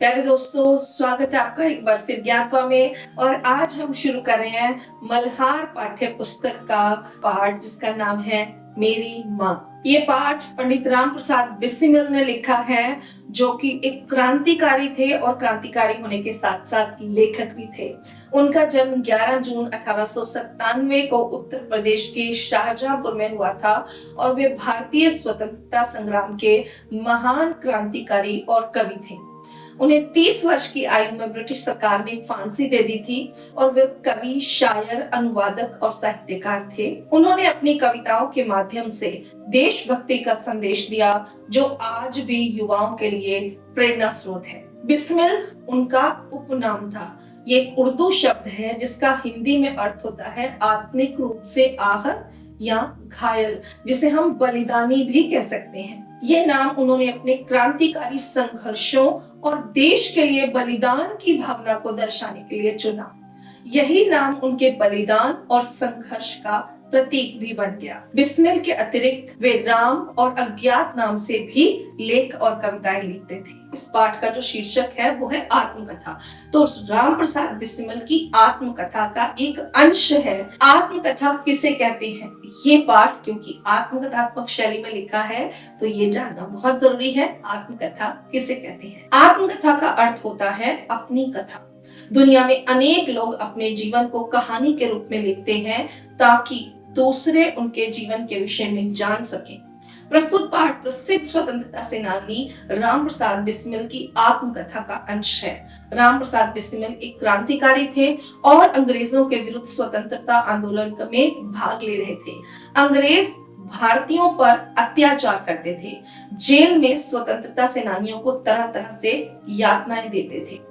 प्यारे दोस्तों, स्वागत है आपका एक बार फिर ज्ञातवा में। और आज हम शुरू कर रहे हैं मल्हार पाठ्य पुस्तक का पाठ जिसका नाम है मेरी माँ। ये पाठ पंडित राम प्रसाद बिस्मिल ने लिखा है, जो कि एक क्रांतिकारी थे और क्रांतिकारी होने के साथ साथ लेखक भी थे। उनका जन्म 11 जून 1897 को उत्तर प्रदेश के शाहजहांपुर में हुआ था और वे भारतीय स्वतंत्रता संग्राम के महान क्रांतिकारी और कवि थे। उन्हें 30 वर्ष की आयु में ब्रिटिश सरकार ने फांसी दे दी थी और वे कवि, शायर, अनुवादक और साहित्यकार थे। उन्होंने अपनी कविताओं के माध्यम से देशभक्ति का संदेश दिया, जो आज भी युवाओं के लिए प्रेरणा स्रोत है। बिस्मिल उनका उपनाम था। ये एक उर्दू शब्द है जिसका हिंदी में अर्थ होता है आत्मिक रूप से आहत या घायल, जिसे हम बलिदानी भी कह सकते हैं। यह नाम उन्होंने अपने क्रांतिकारी संघर्षों और देश के लिए बलिदान की भावना को दर्शाने के लिए चुना। यही नाम उनके बलिदान और संघर्ष का प्रतीक भी बन गया। बिस्मिल के अतिरिक्त वे राम और अज्ञात नाम से भी लेख और कविताएं लिखते थे। इस पाठ का जो शीर्षक है वो है आत्मकथा। तो राम प्रसाद बिस्मिल की आत्मकथा का एक अंश है। आत्मकथा किसे कहते हैं, ये पाठ क्योंकि आत्मकथात्मक शैली में लिखा है तो ये जानना बहुत जरूरी है। आत्मकथा किसे कहते हैं? आत्मकथा का अर्थ होता है अपनी कथा। दुनिया में अनेक लोग अपने जीवन को कहानी के रूप में लिखते हैं ताकि दूसरे उनके जीवन के विषय में जान सकें। प्रस्तुत पाठ प्रसिद्ध स्वतंत्रता सेनानी राम प्रसाद बिस्मिल की आत्मकथा का अंश है। राम प्रसाद बिस्मिल एक क्रांतिकारी थे और अंग्रेजों के विरुद्ध स्वतंत्रता आंदोलन में भाग ले रहे थे। अंग्रेज भारतीयों पर अत्याचार करते थे। जेल में स्वतंत्रता सेनानियों को तरह तरह से यातनाएं देते थे।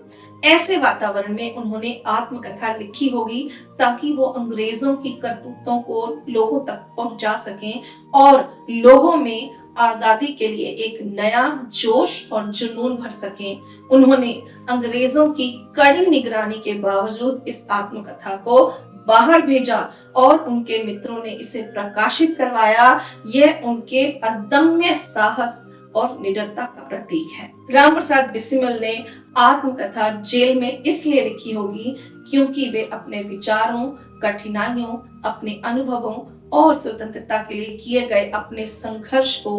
ऐसे वातावरण में उन्होंने आत्मकथा लिखी होगी ताकि वो अंग्रेजों की करतूतों को लोगों तक पहुंचा सकें और लोगों में आजादी के लिए एक नया जोश और जुनून भर सकें। उन्होंने अंग्रेजों की कड़ी निगरानी के बावजूद इस आत्मकथा को बाहर भेजा और उनके मित्रों ने इसे प्रकाशित करवाया। यह उनके अदम्य साहस और निडरता का प्रतीक है। राम प्रसाद बिस्मिल ने आत्मकथा जेल में इसलिए लिखी होगी क्योंकि वे अपने विचारों, कठिनाइयों, अपने अनुभवों और स्वतंत्रता के लिए किए गए अपने संघर्ष को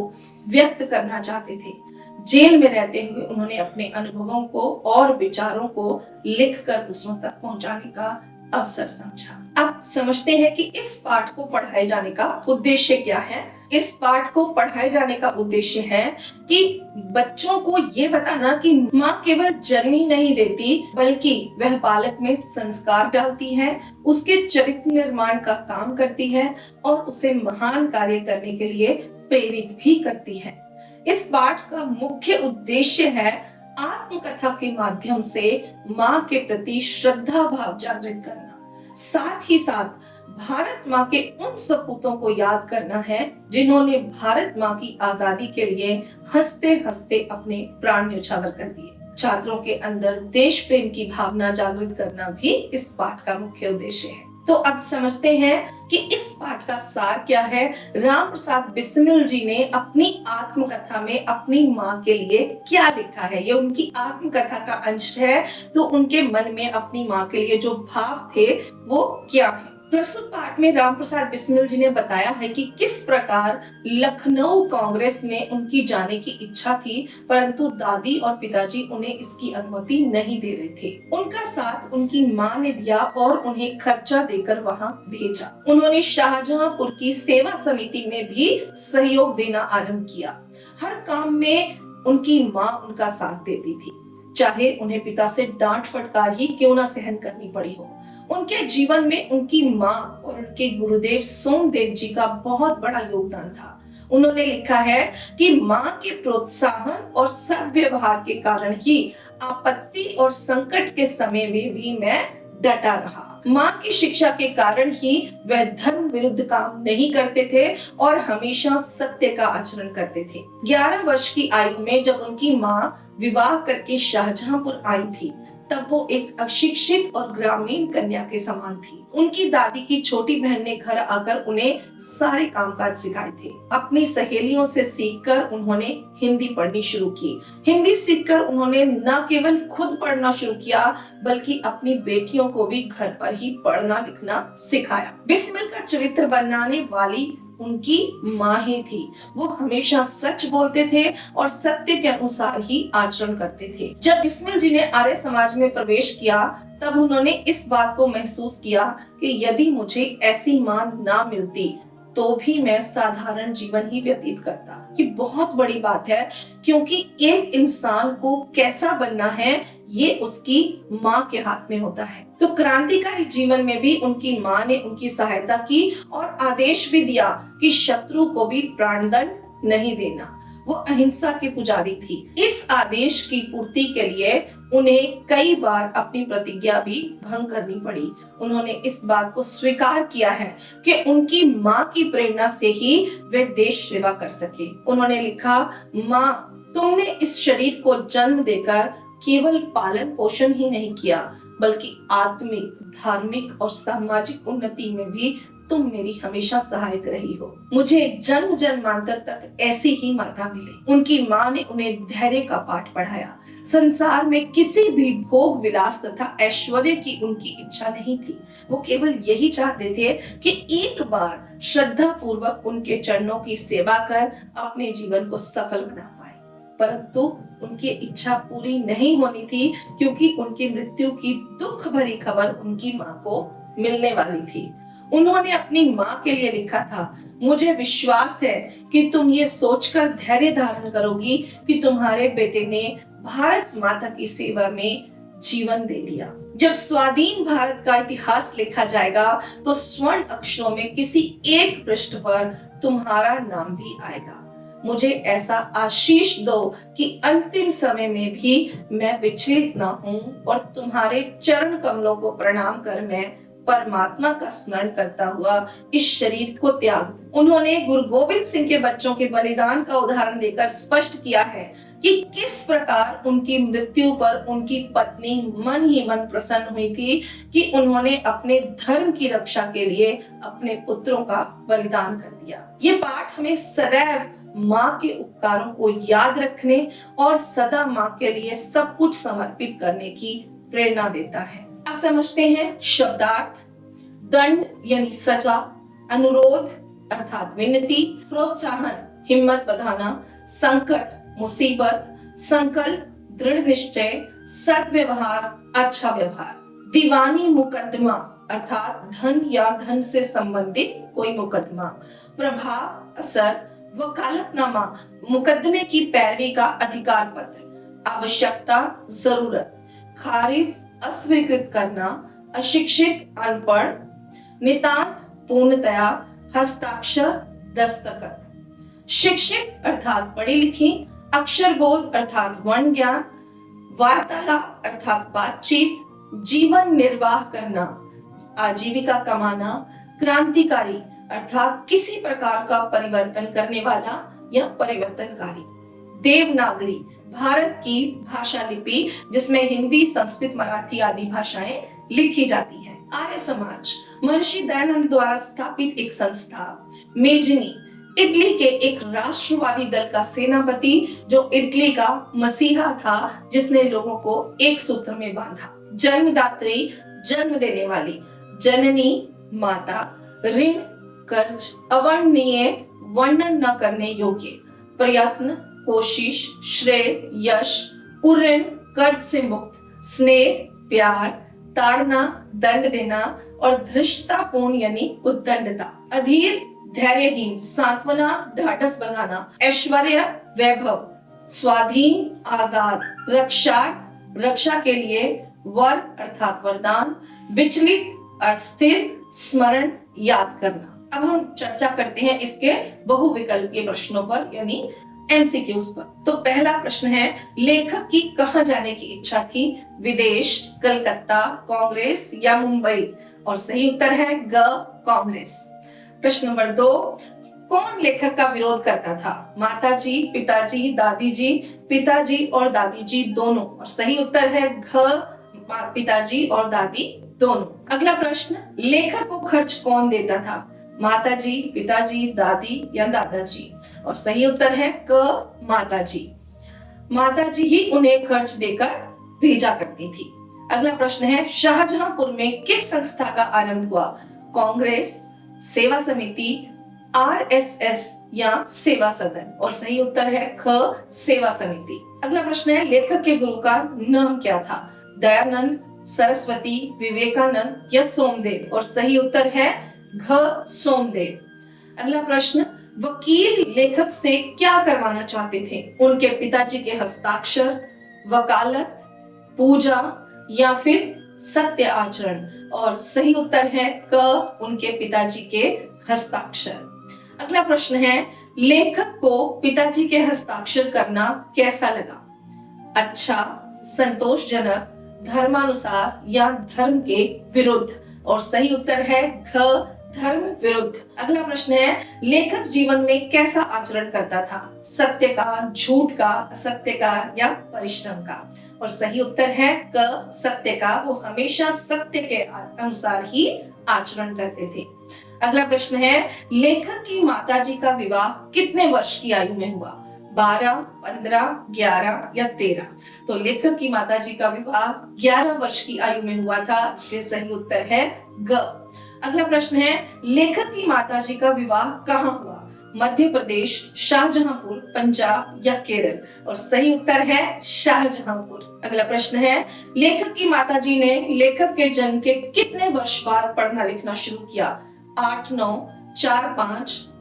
व्यक्त करना चाहते थे। जेल में रहते हुए उन्होंने अपने अनुभवों को और विचारों को लिखकर दूसरों तक पहुंचाने का अवसर समझा। अब समझते हैं कि इस पाठ को पढ़ाए जाने का उद्देश्य क्या है। इस पाठ को पढ़ाए जाने का उद्देश्य है कि बच्चों को ये बताना कि माँ केवल जन्म ही नहीं देती बल्कि वह बालक में संस्कार डालती है, उसके चरित्र निर्माण का काम करती है और उसे महान कार्य करने के लिए प्रेरित भी करती है। इस पाठ का मुख्य उद्देश्य है आत्मकथा के माध्यम से माँ के प्रति श्रद्धा भाव जागृत करना, साथ ही साथ भारत माँ के उन सपूतों को याद करना है जिन्होंने भारत माँ की आजादी के लिए हंसते हंसते अपने प्राण न्यौछावर कर दिए। छात्रों के अंदर देश प्रेम की भावना जागृत करना भी इस पाठ का मुख्य उद्देश्य है। तो अब समझते हैं कि इस पाठ का सार क्या है। राम प्रसाद बिस्मिल जी ने अपनी आत्मकथा में अपनी माँ के लिए क्या लिखा है। ये उनकी आत्मकथा का अंश है, तो उनके मन में अपनी माँ के लिए जो भाव थे वो क्या है। प्रस्तुत पाठ में राम प्रसाद बिस्मिल जी ने बताया है कि किस प्रकार लखनऊ कांग्रेस में उनकी जाने की इच्छा थी, परंतु दादी और पिताजी उन्हें इसकी अनुमति नहीं दे रहे थे। उनका साथ उनकी माँ ने दिया और उन्हें खर्चा देकर वहां भेजा। उन्होंने शाहजहांपुर की सेवा समिति में भी सहयोग देना आरंभ किया। हर काम में उनकी माँ उनका साथ देती थी, चाहे उन्हें पिता से डांट फटकार ही क्यों ना सहन करनी पड़ी हो। उनके जीवन में उनकी माँ और उनके गुरुदेव सोमदेव जी का बहुत बड़ा योगदान था। उन्होंने लिखा है कि माँ के प्रोत्साहन और सद्व्यवहार के कारण ही आपत्ति और संकट के समय में भी मैं डटा रहा। माँ की शिक्षा के कारण ही वह धर्म विरुद्ध काम नहीं करते थे और हमेशा सत्य का आचरण करते थे। 11 वर्ष की आयु में जब उनकी माँ विवाह करके शाहजहांपुर आई थी, तब वो एक अशिक्षित और ग्रामीण कन्या के समान थी। उनकी दादी की छोटी बहन ने घर आकर उन्हें सारे कामकाज सिखाए थे। अपनी सहेलियों से सीखकर उन्होंने हिंदी पढ़नी शुरू की। हिंदी सीखकर उन्होंने न केवल खुद पढ़ना शुरू किया बल्कि अपनी बेटियों को भी घर पर ही पढ़ना लिखना सिखाया। बिस्मिल का चरित्र बनाने वाली उनकी माँ ही थी। वो हमेशा सच बोलते थे और सत्य के अनुसार ही आचरण करते थे। जब बिस्मिल जी ने आर्य समाज में प्रवेश किया तब उन्होंने इस बात को महसूस किया कि यदि मुझे ऐसी माँ ना मिलती तो भी मैं साधारण जीवन ही व्यतीत करता। ये बहुत बड़ी बात है क्योंकि एक इंसान को कैसा बनना है ये उसकी माँ के हाथ में होता है। तो क्रांतिकारी जीवन में भी उनकी माँ ने उनकी सहायता की और आदेश भी दिया कि शत्रु को भी प्राणदंड नहीं देना। वो अहिंसा के पुजारी थी। इस आदेश की पूर्ति के लिए उन्हें कई बार अपनी प्रतिज्ञा भी भंग करनी पड़ी। उन्होंने इस बात को स्वीकार किया है कि उनकी माँ की प्रेरणा से ही वे देश सेवा कर सके। उन्होंने लिखा, माँ, तुमने इस शरीर को जन्म देकर केवल पालन पोषण ही नहीं किया बल्कि आत्मिक, धार्मिक और सामाजिक उन्नति में भी तुम मेरी हमेशा सहायक रही हो। मुझे जन्म जन्मांतर तक ऐसी ही माता मिले। उनकी माँ ने उन्हें धैर्य का पाठ पढ़ाया। संसार में किसी भी भोग विलास तथा ऐश्वर्य की उनकी इच्छा नहीं थी। वो केवल यही चाहते थे कि एक बार श्रद्धा पूर्वक उनके चरणों की सेवा कर अपने जीवन को सफल बना पाए। परंतु उनकी इच्छा पूरी नहीं होनी थी क्योंकि उनकी मृत्यु की दुख भरी खबर उनकी माँ को मिलने वाली थी। उन्होंने अपनी माँ के लिए लिखा था, मुझे विश्वास है कि तुम ये सोचकर धैर्य धारण करोगी कि तुम्हारे बेटे ने भारत माता की सेवा में जीवन दे दिया। जब स्वाधीन भारत का इतिहास लिखा जाएगा तो स्वर्ण अक्षरों में किसी एक पृष्ठ पर तुम्हारा नाम भी आएगा। मुझे ऐसा आशीष दो कि अंतिम समय में भी मैं विचलित ना हूं और तुम्हारे चरण कमलों को प्रणाम कर मैं परमात्मा का स्मरण करता हुआ इस शरीर को त्याग दूं। उन्होंने गुरु गोविंद सिंह के बच्चों के बलिदान का उदाहरण देकर स्पष्ट किया है कि किस प्रकार उनकी मृत्यु पर उनकी पत्नी मन ही मन प्रसन्न हुई थी कि उन्होंने अपने धर्म की रक्षा के लिए अपने पुत्रों का बलिदान कर दिया। ये पाठ हमें सदैव माँ के उपकारों को याद रखने और सदा माँ के लिए सब कुछ समर्पित करने की प्रेरणा देता है। आप समझते हैं शब्दार्थ। दंड यानी सजा, अनुरोध अर्थात विनती, प्रोत्साहन हिम्मत बढ़ाना, संकट मुसीबत, संकल्प दृढ़ निश्चय, सद्व्यवहार अच्छा व्यवहार, दीवानी मुकदमा अर्थात धन या धन से संबंधित कोई मुकदमा, प्रभाव असर, वकालतनामा मुकदमे की पैरवी का अधिकार पत्र, आवश्यकता जरूरत, खारिज अस्वीकृत करना, अशिक्षित अनपढ़, नितांत पूर्णतया, हस्ताक्षर दस्तखत, शिक्षित अर्थात पढ़ी लिखी, अक्षर बोध अर्थात वर्ण ज्ञान, वार्तालाप अर्थात बातचीत, जीवन निर्वाह करना आजीविका कमाना, क्रांतिकारी अर्थात किसी प्रकार का परिवर्तन करने वाला या परिवर्तनकारी, देवनागरी भारत की भाषा लिपि जिसमें हिंदी, संस्कृत, मराठी आदि भाषाएं लिखी जाती है। आर्य समाज महर्षि दयानंद द्वारा स्थापित एक संस्था। मेजनी इटली के एक राष्ट्रवादी दल का सेनापति जो इटली का मसीहा था जिसने लोगों को एक सूत्र में बांधा। जन्मदात्री जन्म देने वाली, जननी माता, ऋण कर्ज अवर्णनीय वर्णन न करने योग्य, प्रयत्न कोशिश, श्रेय यश, उऋण कर्ज से मुक्त, स्नेह प्यार, ताड़ना दंड देना और धृष्टतापूर्ण यानी उद्दंडता, अधीर धैर्यहीन, सांत्वना ढाढ़स बंधाना, ऐश्वर्य वैभव, स्वाधीन आजाद, रक्षार्थ रक्षा के लिए, वर अर्थात वरदान, विचलित अस्थिर, स्मरण याद करना। अब हम चर्चा करते हैं इसके बहुविकल्पीय प्रश्नों पर यानी एमसीक्यूज पर। तो पहला प्रश्न है, लेखक की कहां जाने की इच्छा थी? विदेश, कलकत्ता, कांग्रेस या मुंबई? और सही उत्तर है ग कांग्रेस। प्रश्न नंबर 2, कौन लेखक का विरोध करता था? माताजी, पिताजी, दादी जी, पिताजी और दादी जी दोनों? और सही उत्तर है घ पिताजी और दादी दोनों। अगला प्रश्न, लेखक को खर्च कौन देता था? माताजी, पिताजी, दादी या दादाजी? और सही उत्तर है क, माताजी। माताजी ही उन्हें खर्च देकर भेजा करती थी। अगला प्रश्न है, शाहजहांपुर में किस संस्था का आरंभ हुआ? कांग्रेस, सेवा समिति, आरएसएस या सेवा सदन? और सही उत्तर है ख, सेवा समिति। अगला प्रश्न है, लेखक के गुरु का नाम क्या था? दयानंद, सरस्वती, विवेकानंद या सोमदेव? और सही उत्तर है घ, सोमदेव। अगला प्रश्न, वकील लेखक से क्या करवाना चाहते थे? उनके पिताजी के हस्ताक्षर, वकालत, पूजा या फिर सत्य आचरण? और सही उत्तर है क, उनके पिताजी के हस्ताक्षर। अगला प्रश्न है, लेखक को पिताजी के हस्ताक्षर करना कैसा लगा? अच्छा, संतोषजनक, धर्मानुसार या धर्म के विरुद्ध? और सही उत्तर है घ, धर्म विरुद्ध। अगला प्रश्न है, लेखक जीवन में कैसा आचरण करता था? सत्य का, झूठ का, असत्य का या परिश्रम का? और सही उत्तर है क, सत्य का। वो हमेशा सत्य के अनुसार ही आचरण करते थे। अगला प्रश्न है, लेखक की माताजी का विवाह कितने वर्ष की आयु में हुआ? 12, 15, 11 या 13? तो लेखक की माताजी का विवाह 11 वर्ष की आयु में हुआ था, इसलिए सही उत्तर है ग। अगला प्रश्न है, लेखक की माताजी का विवाह कहाँ हुआ? मध्य प्रदेश, शाहजहांपुर, पंजाब या केरल? और सही उत्तर है शाहजहांपुर। अगला प्रश्न है, लेखक की माताजी ने लेखक के जन्म के कितने वर्ष बाद पढ़ना लिखना शुरू किया? 8, 9, 4,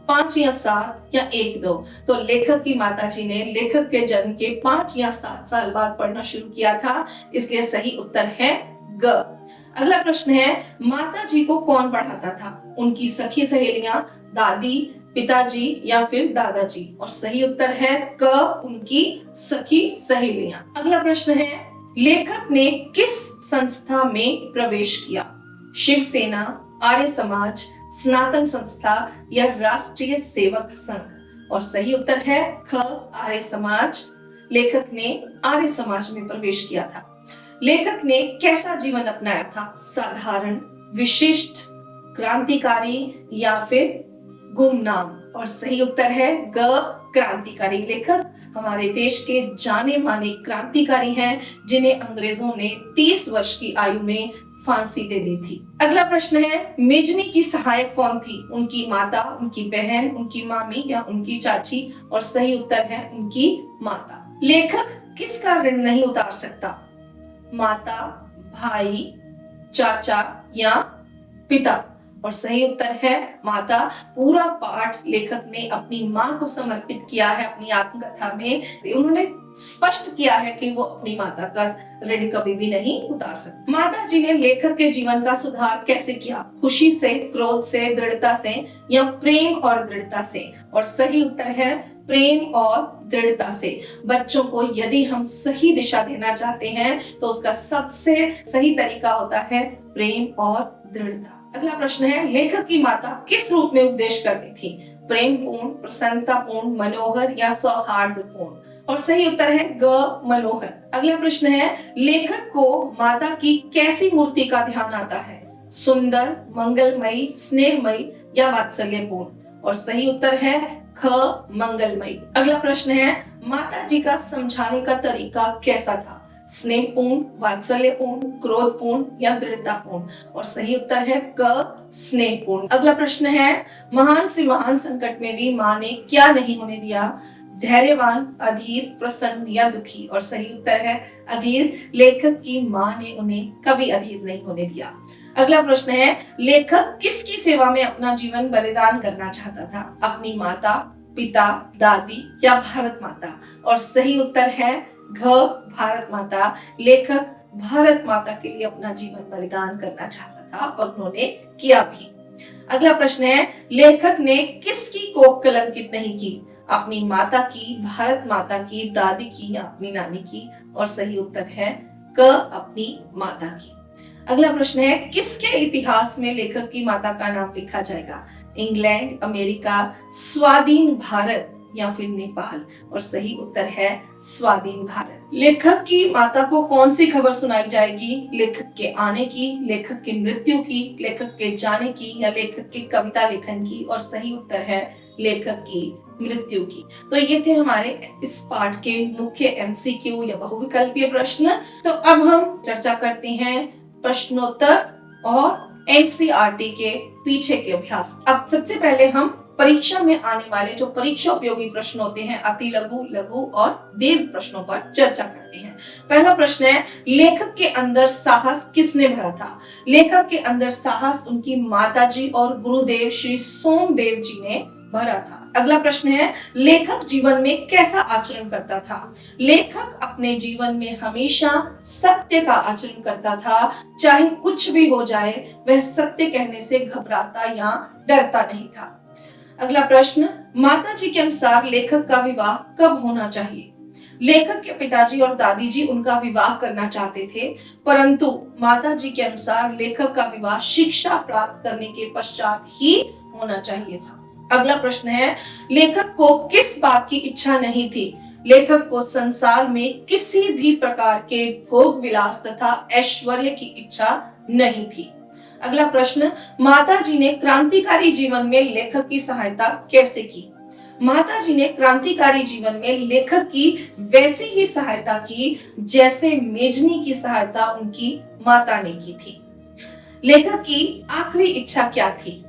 5 या 7 या 1, 2? तो लेखक की माताजी ने लेखक के जन्म के 5 या 7 साल बाद पढ़ना शुरू किया था, इसलिए सही उत्तर है ग। अगला प्रश्न है, माताजी को कौन पढ़ाता था? उनकी सखी सहेलियां, दादी, पिताजी या फिर दादाजी? और सही उत्तर है क, उनकी सखी सहेलियां। अगला प्रश्न है, लेखक ने किस संस्था में प्रवेश किया? शिवसेना, आर्य समाज, सनातन संस्था या राष्ट्रीय सेवक संघ? और सही उत्तर है ख, आर्य समाज। लेखक ने आर्य समाज में प्रवेश किया था। लेखक ने कैसा जीवन अपनाया था? साधारण, विशिष्ट, क्रांतिकारी या फिर गुमनाम? और सही उत्तर है ग, क्रांतिकारी। लेखक हमारे देश के जाने माने क्रांतिकारी हैं, जिन्हें अंग्रेजों ने 30 वर्ष की आयु में फांसी दे दी थी। अगला प्रश्न है, मेजनी की सहायक कौन थी? उनकी माता, उनकी बहन, उनकी मामी या उनकी चाची? और सही उत्तर है उनकी माता। लेखक किसका ऋण नहीं उतार सकता? माता, भाई, चाचा या पिता? और सही उत्तर है माता। पूरा पाठ लेखक ने अपनी मां को समर्पित किया है। अपनी आत्मकथा में उन्होंने स्पष्ट किया है कि वो अपनी माता का ऋण कभी भी नहीं उतार सकते। माता जी ने लेखक के जीवन का सुधार कैसे किया? खुशी से, क्रोध से, दृढ़ता से या प्रेम और दृढ़ता से? और सही उत्तर है प्रेम और दृढ़ता से। बच्चों को यदि हम सही दिशा देना चाहते हैं तो उसका सबसे सही तरीका होता है प्रेम और दृढ़ता। अगला प्रश्न है, लेखक की माता किस रूप में उपदेश करती थी? प्रेम पूर्ण, प्रसन्नता पूर्ण, मनोहर या सौहार्द पूर्ण? और सही उत्तर है ग, मनोहर। अगला प्रश्न है, लेखक को माता की कैसी मूर्ति का ध्यान आता है? सुंदर, मंगलमयी, स्नेहमयी या वात्सल्यपूर्ण? और सही उत्तर है ख, मंगलमयी। अगला प्रश्न है, माता जी का समझाने का तरीका कैसा था? स्नेहपूर्ण, वात्सल्यपूर्ण, क्रोधपूर्ण या दृढ़तापूर्ण? और सही उत्तर है क, स्नेहपूर्ण। अगला प्रश्न है, महान से महान संकट में भी माँ ने क्या नहीं होने दिया? धैर्यवान, अधीर, प्रसन्न या दुखी? और सही उत्तर है अधीर। लेखक की माँ ने उन्हें कभी अधीर नहीं होने दिया। अगला प्रश्न है, लेखक किसकी सेवा में अपना जीवन बलिदान करना चाहता था? अपनी माता, पिता, दादी या भारत माता? और सही उत्तर है घ, भारत माता। लेखक भारत माता के लिए अपना जीवन बलिदान करना चाहता था और उन्होंने किया भी। अगला प्रश्न है, लेखक ने किसकी कोख कलंकित नहीं की? अपनी माता की, भारत माता की, दादी की या अपनी नानी की? और सही उत्तर है क, अपनी माता की। अगला प्रश्न है, किसके इतिहास में लेखक की माता का नाम लिखा जाएगा? इंग्लैंड, अमेरिका, स्वाधीन भारत या फिर नेपाल? और सही उत्तर है स्वाधीन भारत। लेखक की माता को कौन सी खबर सुनाई जाएगी? लेखक के आने की, लेखक की मृत्यु की, लेखक के जाने की, या लेखक के कविता लेखन की? और सही उत्तर है लेखक की मृत्यु की। तो ये थे हमारे इस पाठ के मुख्य एमसीक्यू या बहुविकल्पीय प्रश्न। तो अब हम चर्चा करते हैं प्रश्नोत्तर और एनसीईआरटी के पीछे के अभ्यास। अब सबसे पहले हम परीक्षा में आने वाले जो परीक्षा उपयोगी प्रश्न होते हैं, अति लघु, लघु और दीर्घ प्रश्नों पर चर्चा करते हैं। पहला प्रश्न है, लेखक के अंदर साहस किसने भरा था? लेखक के अंदर साहस उनकी माताजी और गुरुदेव श्री सोमदेव जी ने भरा था। अगला प्रश्न है, लेखक जीवन में कैसा आचरण करता था? लेखक अपने जीवन में हमेशा सत्य का आचरण करता था। चाहे कुछ भी हो जाए, वह सत्य कहने से घबराता या डरता नहीं था। अगला प्रश्न, माताजी के अनुसार लेखक का विवाह कब होना चाहिए? लेखक के पिताजी और दादी जी उनका विवाह करना चाहते थे, परंतु माताजी के अनुसार लेखक का विवाह शिक्षा प्राप्त करने के पश्चात ही होना चाहिए था। अगला प्रश्न है, लेखक को किस बात की इच्छा नहीं थी? लेखक को संसार में किसी भी प्रकार के भोग विलास तथा ऐश्वर्य की इच्छा नहीं थी। अगला प्रश्न, माताजी ने क्रांतिकारी जीवन में लेखक की सहायता कैसे की? माताजी ने क्रांतिकारी जीवन में लेखक की वैसी ही सहायता की जैसे मेजनी की सहायता उनकी माता ने की थी। लेखक की आखिरी इच्छा क्या थी?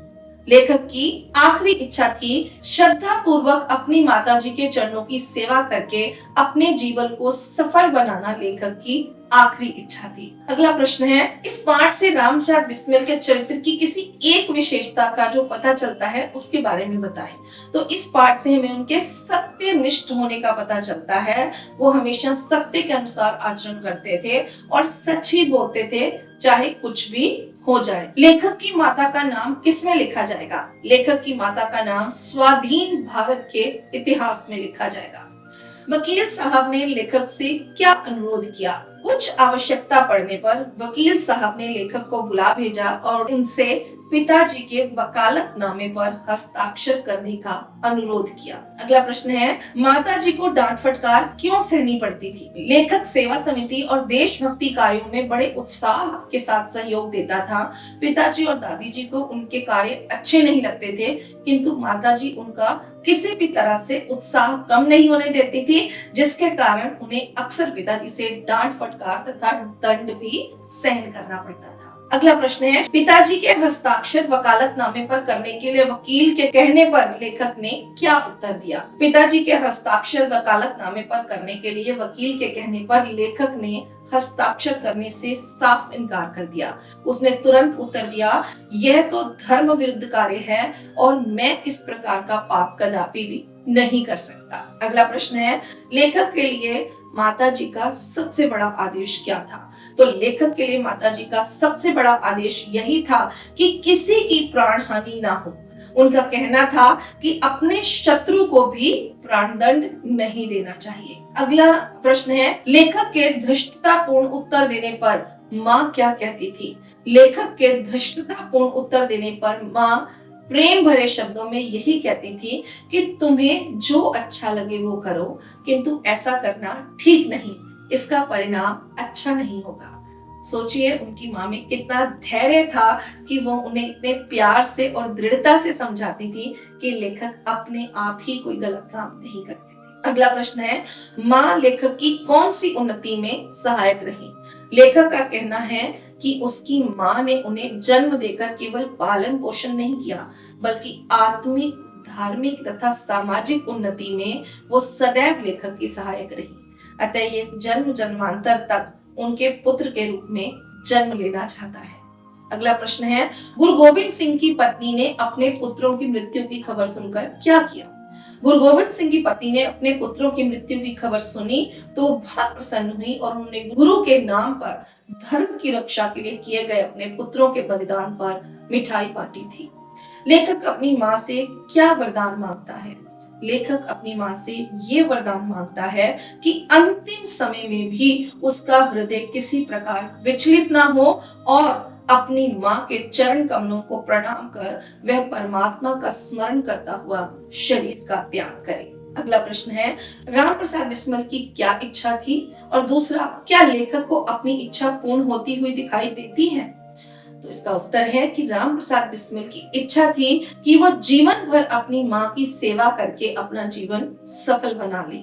लेखक की आखिरी इच्छा थी श्रद्धा पूर्वक अपनी माताजी के चरणों की सेवा करके अपने जीवन को सफल बनाना लेखक की आखिरी इच्छा थी। अगला प्रश्न है, इस पाठ से रामचांद बिस्मिल के चरित्र की किसी एक विशेषता का जो पता चलता है उसके बारे में बताएं। तो इस पाठ से हमें उनके सत्यनिष्ठ होने का पता चलता है। वो हमेशा सत्य के अनुसार आचरण करते थे और सच ही बोलते थे, चाहे कुछ भी हो जाए। लेखक की माता का नाम किसमें लिखा जाएगा? लेखक की माता का नाम स्वाधीन भारत के इतिहास में लिखा जाएगा। वकील साहब ने लेखक से क्या अनुरोध किया? कुछ आवश्यकता पड़ने पर वकील साहब ने लेखक को बुला भेजा और उनसे पिताजी के वकालतनामे पर हस्ताक्षर करने का अनुरोध किया। अगला प्रश्न है, माताजी को डांट फटकार क्यों सहनी पड़ती थी? लेखक सेवा समिति और देशभक्ति कार्यों में बड़े उत्साह के साथ सहयोग देता था। पिताजी और दादी जी को उनके कार्य अच्छे नहीं लगते थे, किंतु माताजी उनका किसी भी तरह से उत्साह कम नहीं होने देती थी, जिसके कारण उन्हें अक्सर पिताजी से डांट फटकार तथा दंड भी सहन करना पड़ता था। अगला प्रश्न है, पिताजी के हस्ताक्षर वकालतनामे पर करने के लिए वकील के कहने पर लेखक ने क्या उत्तर दिया? पिताजी के हस्ताक्षर वकालतनामे पर करने के लिए वकील के कहने पर लेखक ने हस्ताक्षर करने से साफ इनकार कर दिया। उसने तुरंत उत्तर दिया, यह तो धर्म विरुद्ध कार्य है और मैं इस प्रकार का पाप कदापि भी नहीं कर सकता। अगला प्रश्न है, लेखक के लिए माताजी का सबसे बड़ा आदेश क्या था? तो लेखक के लिए माताजी का सबसे बड़ा आदेश यही था कि किसी की प्राण हानि ना हो। उनका कहना था कि अपने शत्रु को भी प्राणदंड नहीं देना चाहिए। अगला प्रश्न है, लेखक के धृष्टतापूर्ण उत्तर देने पर माँ क्या कहती थी? लेखक के धृष्टतापूर्ण उत्तर देने पर माँ प्रेम भरे शब्दों में यही कहती थी कि तुम्हें जो अच्छा लगे वो करो, किंतु ऐसा करना ठीक नहीं, इसका परिणाम अच्छा नहीं होगा। सोचिए उनकी माँ में कितना धैर्य था कि वो उन्हें इतने प्यार से और दृढ़ता से समझाती थी कि लेखक अपने आप ही कोई गलत काम नहीं करते थे। अगला प्रश्न है, माँ लेखक की कौन सी उन्नति में सहायक रही? लेखक का कहना है कि उसकी माँ ने उन्हें जन्म देकर केवल पालन पोषण नहीं किया, बल्कि आत्मिक, धार्मिक तथा सामाजिक उन्नति में वो सदैव लेखक की सहायक रही। अतः ये जन्म जन्मांतर तक उनके पुत्र के रूप में जन्म लेना चाहता है। अगला प्रश्न है, गुरु गोविंद सिंह की पत्नी ने अपने पुत्रों की मृत्यु की खबर सुनकर क्या किया? गुरु गोविंद सिंह की पत्नी ने अपने पुत्रों की मृत्यु की खबर सुनी तो बहुत प्रसन्न हुई और उन्होंने गुरु के नाम पर धर्म की रक्षा के लिए किए गए अपने पुत्रों के बलिदान पर मिठाई बांटी थी। लेखक अपनी माँ से क्या वरदान मांगता है? लेखक अपनी माँ से ये वरदान मांगता है कि अंतिम समय में भी उसका हृदय किसी प्रकार विचलित ना हो और अपनी माँ के चरण कमलों को प्रणाम कर वह परमात्मा का स्मरण करता हुआ शरीर का त्याग करे। अगला प्रश्न है, राम प्रसाद बिस्मिल की क्या इच्छा थी? और दूसरा, क्या लेखक को अपनी इच्छा पूर्ण होती हुई दिखाई देती है? तो इसका उत्तर है कि राम प्रसाद बिस्मिल की इच्छा थी कि वो जीवन भर अपनी माँ की सेवा करके अपना जीवन सफल बना ले,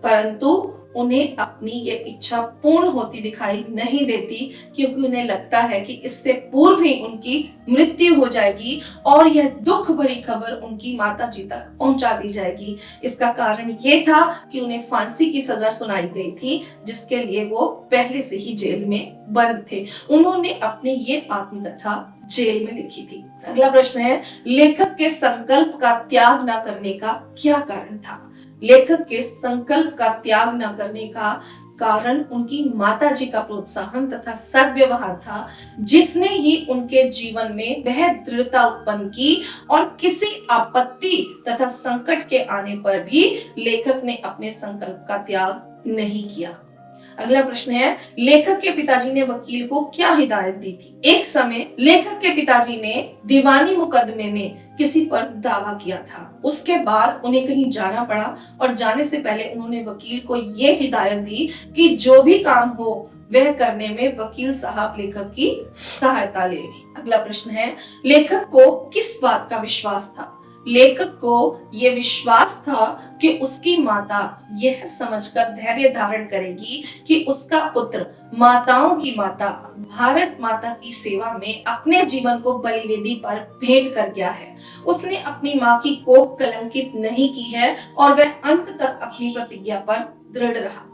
परंतु उन्हें अपनी ये इच्छा पूर्ण होती दिखाई नहीं देती, क्योंकि उन्हें लगता है कि इससे पूर्व ही उनकी मृत्यु हो जाएगी और यह दुख भरी खबर उनकी माता जी तक पहुंचा दी जाएगी। इसका कारण ये था कि उन्हें फांसी की सजा सुनाई गई थी, जिसके लिए वो पहले से ही जेल में बंद थे। उन्होंने अपनी ये आत्मकथा जेल में लिखी थी। अगला प्रश्न है, लेखक के संकल्प का त्याग न करने का क्या कारण था? लेखक के संकल्प का त्याग न करने का कारण उनकी माताजी का प्रोत्साहन तथा सद्व्यवहार था, जिसने ही उनके जीवन में वह दृढ़ता उत्पन्न की और किसी आपत्ति तथा संकट के आने पर भी लेखक ने अपने संकल्प का त्याग नहीं किया। अगला प्रश्न है, लेखक के पिताजी ने वकील को क्या हिदायत दी थी? एक समय लेखक के पिताजी ने दीवानी मुकदमे में किसी पर दावा किया था। उसके बाद उन्हें कहीं जाना पड़ा और जाने से पहले उन्होंने वकील को ये हिदायत दी कि जो भी काम हो वह करने में वकील साहब लेखक की सहायता ले लें। अगला प्रश्न है, लेखक को किस बात का विश्वास था? लेखक को यह विश्वास था कि उसकी माता यह समझकर धैर्य धारण करेगी कि उसका पुत्र माताओं की माता भारत माता की सेवा में अपने जीवन को बलिवेदी पर भेंट कर गया है। उसने अपनी माँ की कोख कलंकित नहीं की है और वह अंत तक अपनी प्रतिज्ञा पर दृढ़ रहा।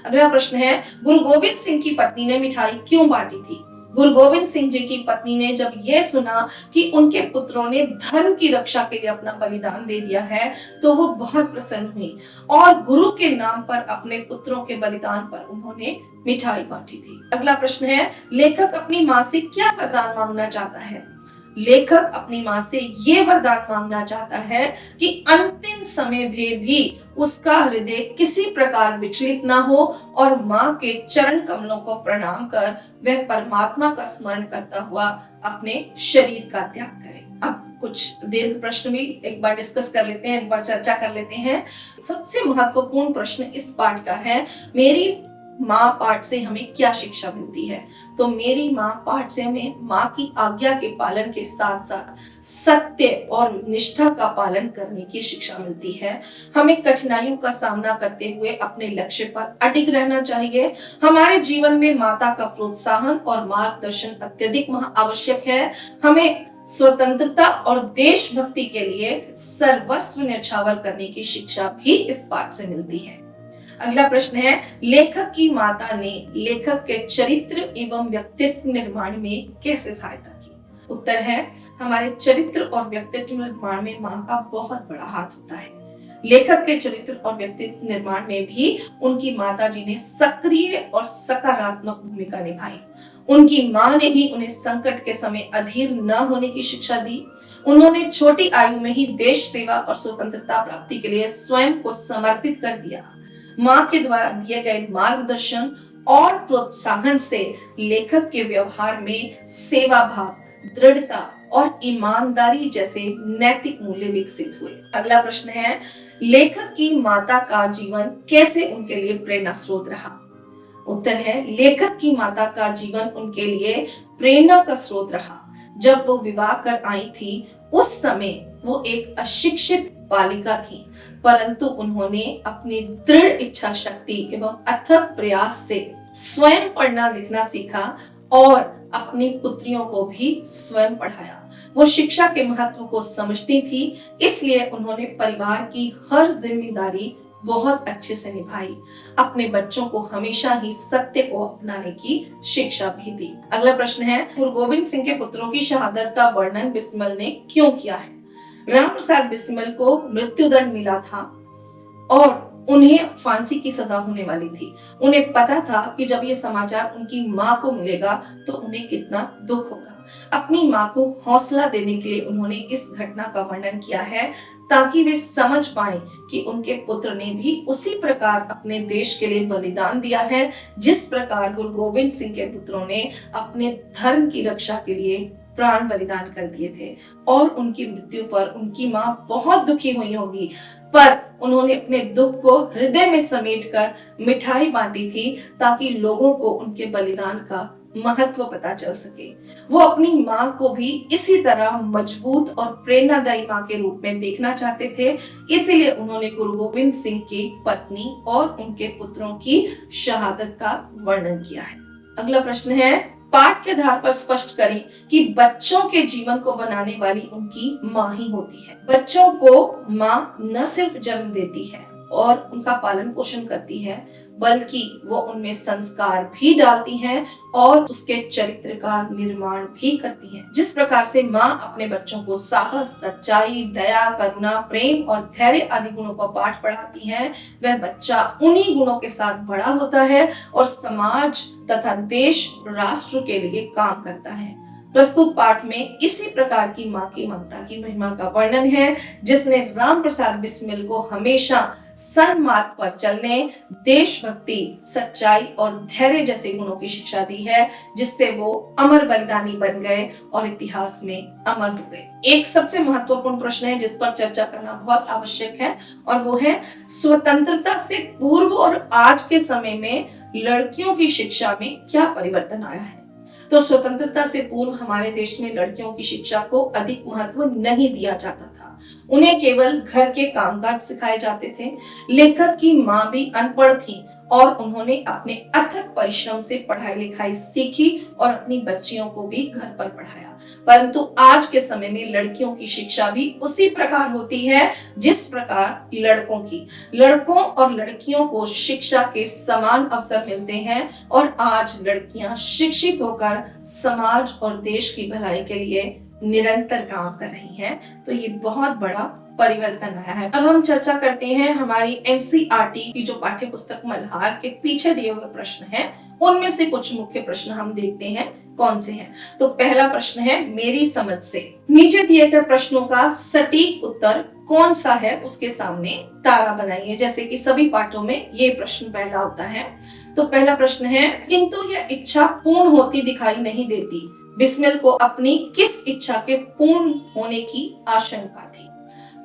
अगला प्रश्न है, गुरु गोविंद सिंह की पत्नी ने मिठाई क्यों बांटी थी? गुरु गोविंद सिंह जी की पत्नी ने जब यह सुना कि उनके पुत्रों ने धर्म की रक्षा के लिए अपना बलिदान दे दिया है, तो वो बहुत प्रसन्न हुई और गुरु के नाम पर अपने पुत्रों के बलिदान पर उन्होंने मिठाई बांटी थी। अगला प्रश्न है, लेखक अपनी माँ से क्या वरदान मांगना चाहता है? लेखक अपनी माँ से ये वरदान मांगना चाहता है कि अंतिम समय में भी उसका हृदय किसी प्रकार विचलित ना हो और माँ के चरण कमलों को प्रणाम कर वह परमात्मा का स्मरण करता हुआ अपने शरीर का त्याग करे। अब कुछ दीर्घ प्रश्न भी एक बार डिस्कस कर लेते हैं, एक बार चर्चा कर लेते हैं। सबसे महत्वपूर्ण प्रश्न इस पाठ का है, मेरी माँ पाठ से हमें क्या शिक्षा मिलती है? तो मेरी माँ पाठ से हमें माँ की आज्ञा के पालन के साथ साथ सत्य और निष्ठा का पालन करने की शिक्षा मिलती है। हमें कठिनाइयों का सामना करते हुए अपने लक्ष्य पर अडिग रहना चाहिए। हमारे जीवन में माता का प्रोत्साहन और मार्गदर्शन अत्यधिक आवश्यक है। हमें स्वतंत्रता और देशभक्ति के लिए सर्वस्व न्यौछावर करने की शिक्षा भी इस पाठ से मिलती है। अगला प्रश्न है, लेखक की माता ने लेखक के चरित्र एवं व्यक्तित्व निर्माण में कैसे सहायता की? उत्तर है, हमारे चरित्र और व्यक्तित्व निर्माण में माँ का बहुत बड़ा हाथ होता है। लेखक के चरित्र और व्यक्तित्व निर्माण में भी उनकी माताजी ने सक्रिय और सकारात्मक भूमिका निभाई। उनकी माँ ने ही उन्हें संकट के समय अधीर न होने की शिक्षा दी। उन्होंने छोटी आयु में ही देश सेवा और स्वतंत्रता प्राप्ति के लिए स्वयं को समर्पित कर दिया। माँ के द्वारा दिए गए मार्गदर्शन और प्रोत्साहन से लेखक के व्यवहार में सेवा भाव, दृढ़ता और ईमानदारी जैसे नैतिक मूल्य विकसित हुए। अगला प्रश्न है, लेखक की माता का जीवन कैसे उनके लिए प्रेरणा स्रोत रहा? उत्तर है, लेखक की माता का जीवन उनके लिए प्रेरणा का स्रोत रहा। जब वो विवाह कर आई थी, उस समय वो एक अशिक्षित बालिका थी, परंतु उन्होंने अपनी दृढ़ इच्छा शक्ति एवं अथक प्रयास से स्वयं पढ़ना लिखना सीखा और अपनी पुत्रियों को भी स्वयं पढ़ाया। वो शिक्षा के महत्व को समझती थी, इसलिए उन्होंने परिवार की हर जिम्मेदारी बहुत अच्छे से निभाई। अपने बच्चों को हमेशा ही सत्य को अपनाने की शिक्षा भी दी। अगला प्रश्न है, गुरु गोविंद सिंह के पुत्रों की शहादत का वर्णन बिस्मिल ने क्यों किया है? राम प्रसाद बिस्मिल को मृत्युदंड मिला था और उन्हें फांसी की सजा होने वाली थी। उन्हें पता था कि जब ये समाचार उनकी माँ को मिलेगा तो उन्हें कितना दुख होगा। अपनी माँ को हौसला देने के लिए उन्होंने इस घटना का वर्णन किया है, ताकि वे समझ पाएं कि उनके पुत्र ने भी उसी प्रकार अपने देश के लिए बलिदान दिया है, जिस प्रकार गुरु गोविंद सिंह के पुत्रों ने अपने धर्म की रक्षा के लिए प्राण बलिदान कर दिए थे और उनकी मृत्यु पर उनकी माँ बहुत दुखी हुई होगी, पर उन्होंने अपने दुख को हृदय में समेटकर मिठाई बांटी थी ताकि लोगों को उनके बलिदान का महत्व पता चल सके। वो अपनी माँ को भी इसी तरह मजबूत और प्रेरणादायी माँ के रूप में देखना चाहते थे, इसीलिए उन्होंने गुरु गोविंद सिंह की पत्नी और उनके पुत्रों की शहादत का वर्णन किया है। अगला प्रश्न है, पाठ के आधार पर स्पष्ट करें कि बच्चों के जीवन को बनाने वाली उनकी माँ ही होती है। बच्चों को माँ न सिर्फ जन्म देती है और उनका पालन पोषण करती है, बल्कि वो उनमें संस्कार भी डालती हैं और उसके चरित्र का निर्माण भी करती हैं। जिस प्रकार से माँ अपने बच्चों को साहस, सच्चाई, दया, करुणा, प्रेम और धैर्य आदि गुणों का पाठ पढ़ाती है, वह बच्चा उन्हीं गुणों के साथ बड़ा होता है और समाज तथा देश राष्ट्र के लिए काम करता है। प्रस्तुत पाठ में इसी प्रकार की माँ की ममता की महिमा का वर्णन है, जिसने राम प्रसाद बिस्मिल को हमेशा सन्मार्ग पर चलने, देशभक्ति, सच्चाई और धैर्य जैसे गुणों की शिक्षा दी है, जिससे वो अमर बलिदानी बन गए और इतिहास में अमर हो गए। एक सबसे महत्वपूर्ण प्रश्न है जिस पर चर्चा करना बहुत आवश्यक है, और वो है स्वतंत्रता से पूर्व और आज के समय में लड़कियों की शिक्षा में क्या परिवर्तन आया है। तो स्वतंत्रता से पूर्व हमारे देश में लड़कियों की शिक्षा को अधिक महत्व नहीं दिया जाता था। उन्हें केवल घर के कामकाज सिखाए जाते थे। लेखक की माँ भी अनपढ़ थी और उन्होंने अपने अथक परिश्रम से पढ़ाई लिखाई सीखी और अपनी बच्चियों को भी घर पर पढ़ाया। परंतु आज के समय में लड़कियों की शिक्षा भी उसी प्रकार होती है जिस प्रकार लड़कों की। लड़कों और लड़कियों को शिक्षा के समान अवसर मिलते हैं और आज लड़कियां शिक्षित होकर समाज और देश की भलाई के लिए निरंतर काम कर रही हैं। तो ये बहुत बड़ा परिवर्तन आया है। अब हम चर्चा करते हैं हमारी एनसीईआरटी की जो पाठ्य पुस्तक मल्हार के पीछे दिए हुए प्रश्न हैं, उनमें से कुछ मुख्य प्रश्न हम देखते हैं कौन से हैं। तो पहला प्रश्न है, मेरी समझ से नीचे दिए गए प्रश्नों का सटीक उत्तर कौन सा है, उसके सामने तारा बनाइए। जैसे कि सभी पाठों में ये प्रश्न पहला होता है। तो पहला प्रश्न है, किंतु यह इच्छा पूर्ण होती दिखाई नहीं देती। बिस्मिल को अपनी किस इच्छा के पूर्ण होने की आशंका थी?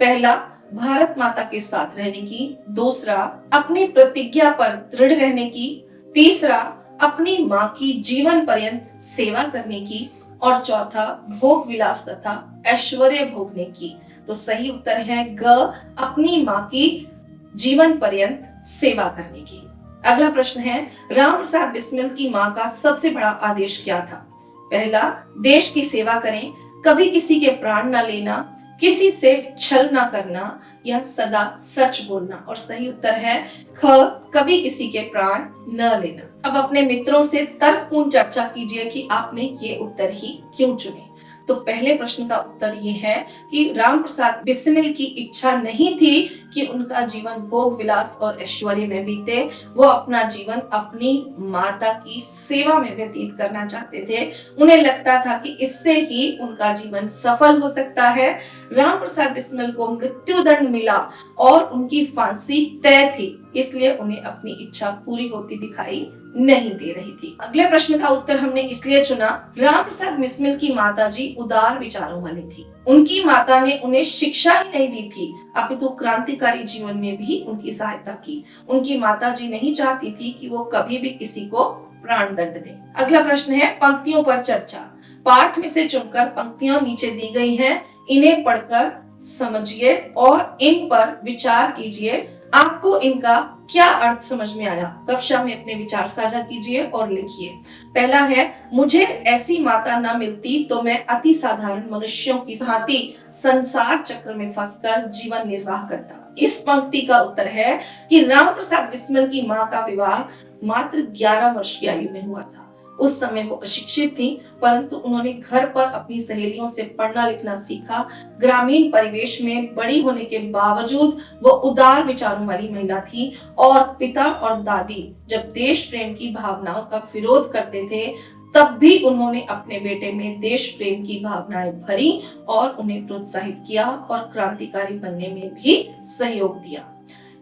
पहला, भारत माता के साथ रहने की। दूसरा, अपनी प्रतिज्ञा पर दृढ़ रहने की। तीसरा, अपनी माँ की जीवन पर्यंत सेवा करने की। और चौथा, भोग विलास तथा ऐश्वर्य भोगने की। तो सही उत्तर है ग, अपनी माँ की जीवन पर्यंत सेवा करने की। अगला प्रश्न है, राम प्रसाद बिस्मिल की माँ का सबसे बड़ा आदेश क्या था? पहला, देश की सेवा करें, कभी किसी के प्राण न लेना, किसी से छल ना करना या सदा सच बोलना। और सही उत्तर है ख, कभी किसी के प्राण न लेना। अब अपने मित्रों से तर्कपूर्ण चर्चा कीजिए कि आपने ये उत्तर ही क्यों चुने। तो पहले प्रश्न का उत्तर ये है कि राम प्रसाद बिस्मिल की इच्छा नहीं थी कि उनका जीवन भोग विलास और ऐश्वर्य में बीते। वो अपना जीवन अपनी माता की सेवा में व्यतीत करना चाहते थे। उन्हें लगता था कि इससे ही उनका जीवन सफल हो सकता है। राम प्रसाद बिस्मिल को मृत्यु दंड मिला और उनकी फांसी तय थी, इसलिए उन्हें अपनी इच्छा पूरी होती दिखाई नहीं दे रही थी। अगले प्रश्न का उत्तर हमने इसलिए चुना, राम प्रसाद बिस्मिल की माताजी उदार विचारों वाली थी। उनकी माता ने उन्हें शिक्षा ही नहीं दी थी, अपितु क्रांतिकारी जीवन में भी उनकी सहायता की। उनकी माताजी नहीं चाहती थी कि वो कभी भी किसी को प्राण दंड दे। अगला प्रश्न है, पंक्तियों पर चर्चा। पाठ में से चुनकर पंक्तियां नीचे दी गई हैं, इन्हें पढ़कर समझिए और इन पर विचार कीजिए। आपको इनका क्या अर्थ समझ में आया? कक्षा में अपने विचार साझा कीजिए और लिखिए। पहला है, मुझे ऐसी माता न मिलती तो मैं अति साधारण मनुष्यों की भांति संसार चक्र में फंसकर जीवन निर्वाह करता। इस पंक्ति का उत्तर है कि राम प्रसाद बिस्मिल की माँ का विवाह मात्र 11 वर्ष की आयु में हुआ था। उस समय वो अशिक्षित थी, परंतु उन्होंने घर पर अपनी सहेलियों से पढ़ना लिखना सीखा। ग्रामीण परिवेश में बड़ी होने के बावजूद वो उदार विचारों वाली महिला थी और पिता और दादी जब देश प्रेम की भावनाओं का विरोध करते थे, तब भी उन्होंने अपने बेटे में देश प्रेम की भावनाएं भरी और उन्हें प्रोत्साहित किया और क्रांतिकारी बनने में भी सहयोग दिया।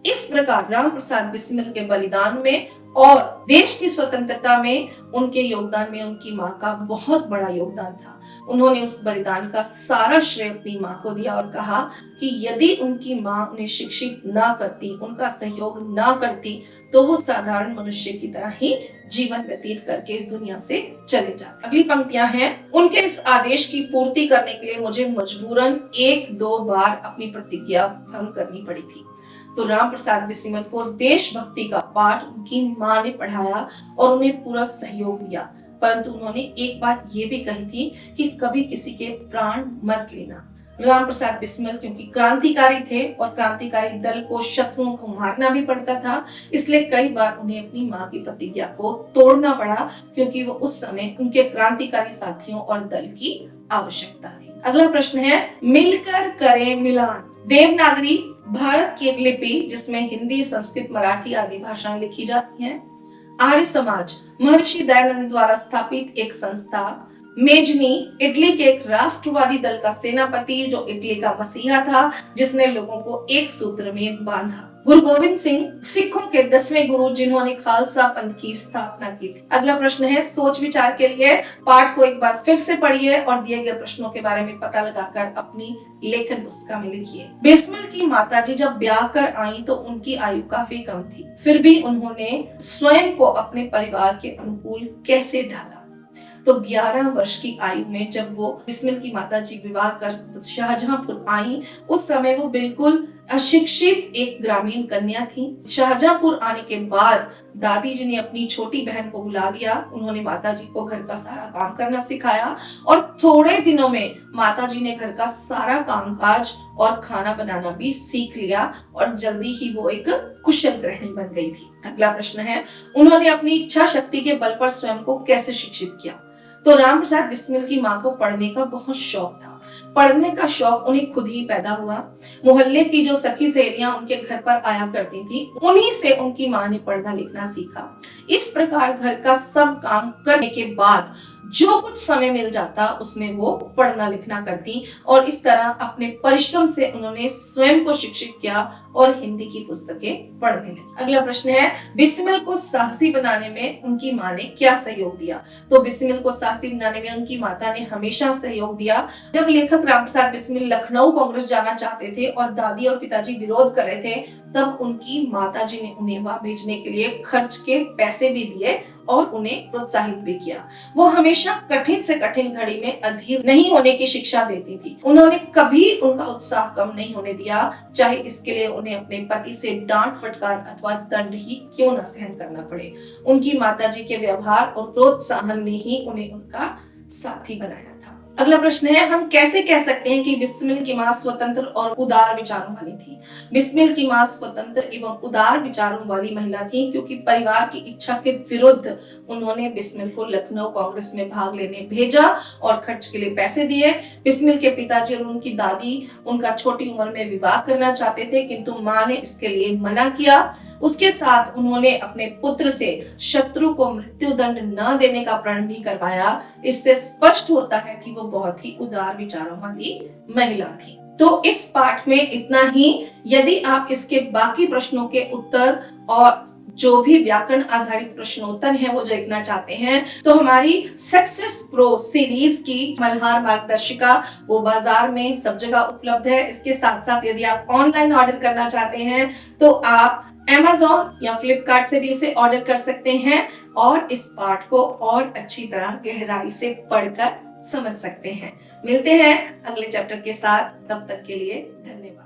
इस प्रकार राम प्रसाद बिस्मिल के बलिदान में और देश की स्वतंत्रता में उनके योगदान में उनकी माँ का बहुत बड़ा योगदान था। उन्होंने उस बलिदान का सारा श्रेय अपनी माँ को दिया और कहा कि यदि उनकी माँ उन्हें शिक्षित ना करती, उनका सहयोग ना करती, तो वो साधारण मनुष्य की तरह ही जीवन व्यतीत करके इस दुनिया से चले जाते। अगली पंक्तियां हैं, उनके इस आदेश की पूर्ति करने के लिए मुझे मजबूरन 1-2 बार अपनी प्रतिज्ञा भंग करनी पड़ी थी। तो राम प्रसाद बिस्मिल को देशभक्ति का पाठ उनकी माँ ने पढ़ाया और उन्हें पूरा सहयोग दिया, परंतु उन्होंने एक बात ये भी कही थी कि कभी किसी के प्राण मत लेना। राम प्रसाद बिस्मिल क्योंकि क्रांतिकारी थे और क्रांतिकारी दल को शत्रुओं को मारना भी पड़ता था, इसलिए कई बार उन्हें अपनी माँ की प्रतिज्ञा को तोड़ना पड़ा, क्योंकि वो उस समय उनके क्रांतिकारी साथियों और दल की आवश्यकता थी। अगला प्रश्न है, मिलकर करें मिलान। देवनागरी भारत की एक लिपि जिसमें हिंदी, संस्कृत, मराठी आदि भाषाएं लिखी जाती हैं। आर्य समाज महर्षि दयानंद द्वारा स्थापित एक संस्था। मेजनी इटली के एक राष्ट्रवादी दल का सेनापति जो इटली का मसीहा था, जिसने लोगों को एक सूत्र में बांधा। गुरु गोविंद सिंह सिखों के 10वें गुरु जिन्होंने खालसा पंथ की स्थापना की थी। अगला प्रश्न है, सोच विचार के लिए पाठ को एक बार फिर से पढ़िए और दिए गए प्रश्नों के बारे में पता लगाकर अपनी लेखन पुस्तिका में लिखिए। बिस्मिल की माताजी जब ब्याह कर आई तो उनकी आयु काफी कम थी, फिर भी उन्होंने स्वयं को अपने परिवार के अनुकूल कैसे ढाला। तो 11 वर्ष की आयु में जब वो बिस्मिल की माताजी विवाह कर शाहजहांपुर आई, उस समय वो बिल्कुल अशिक्षित एक ग्रामीण कन्या थी। शाहजहांपुर आने के बाद दादी जी ने अपनी छोटी बहन को बुला लिया। उन्होंने माताजी को घर का सारा काम करना सिखाया और थोड़े दिनों में माताजी ने घर का सारा कामकाज और खाना बनाना भी सीख लिया और जल्दी ही वो एक कुशल गृहिणी बन गई थी। अगला प्रश्न है, उन्होंने अपनी इच्छा शक्ति के बल पर स्वयं को कैसे शिक्षित किया। तो राम प्रसाद बिस्मिल की माँ को पढ़ने का बहुत शौक था। पढ़ने का शौक उन्हें खुद ही पैदा हुआ। मोहल्ले की जो सखी सहेलियां उनके घर पर आया करती थी, उन्हीं से उनकी माँ ने पढ़ना लिखना सीखा। इस प्रकार घर का सब काम करने के बाद जो कुछ समय मिल जाता उसमें वो पढ़ना लिखना करती और इस तरह अपने परिश्रम से उन्होंने स्वयं को शिक्षित किया और हिंदी की पुस्तकें पढ़ने लगी। अगला प्रश्न है, बिस्मिल को साहसी बनाने में उनकी माँ ने क्या सहयोग दिया। तो बिस्मिल को साहसी बनाने में उनकी माता ने हमेशा सहयोग दिया। जब लेखक राम प्रसाद बिस्मिल लखनऊ कांग्रेस जाना चाहते थे और दादी और पिताजी विरोध कर रहे थे, तब उनकी माताजी ने उन्हें वहां भेजने के लिए खर्च के पैसे भी दिए और उन्हें प्रोत्साहित भी किया। वो हमेशा कठिन से कठिन घड़ी में अधीर नहीं होने की शिक्षा देती थी। उन्होंने कभी उनका उत्साह कम नहीं होने दिया, चाहे इसके लिए उन्हें अपने पति से डांट फटकार अथवा दंड ही क्यों न सहन करना पड़े। उनकी माताजी के व्यवहार और प्रोत्साहन ने ही उन्हें उनका साथी बनाया था। अगला प्रश्न है, हम कैसे कह सकते हैं कि बिस्मिल की माँ स्वतंत्र और उदार विचारों वाली थी। बिस्मिल की माँ स्वतंत्र एवं उदार विचारों वाली महिला थी, क्योंकि परिवार की इच्छा के विरुद्ध उन्होंने बिस्मिल को लखनऊ कांग्रेस में भाग लेने भेजा और खर्च के लिए पैसे दिए। बिस्मिल के पिताजी और उनकी दादी उनका छोटी उम्र में विवाह करना चाहते थे, किंतु माँ ने इसके लिए मना किया। उसके साथ उन्होंने अपने पुत्र से शत्रु को मृत्युदंड न देने का प्रण भी करवाया। इससे स्पष्ट होता है कि वो बहुत ही उदार विचारों वाली महिला थी। तो इस पाठ में इतना ही। यदि आप इसके बाकी प्रश्नों के उत्तर और जो भी व्याकरण आधारित प्रश्नोत्तर हैं वो देखना चाहते हैं, तो हमारी सक्सेस प्रो सीरीज की मल्हार मार्गदर्शिका वो बाजार में सब जगह उपलब्ध है। इसके साथ साथ यदि आप ऑनलाइन ऑर्डर करना चाहते हैं तो आप Amazon या फ्लिपकार्ट से भी इसे ऑर्डर कर सकते हैं और इस पाठ को और अच्छी तरह गहराई से पढ़कर समझ सकते हैं। मिलते हैं अगले चैप्टर के साथ, तब तक के लिए धन्यवाद।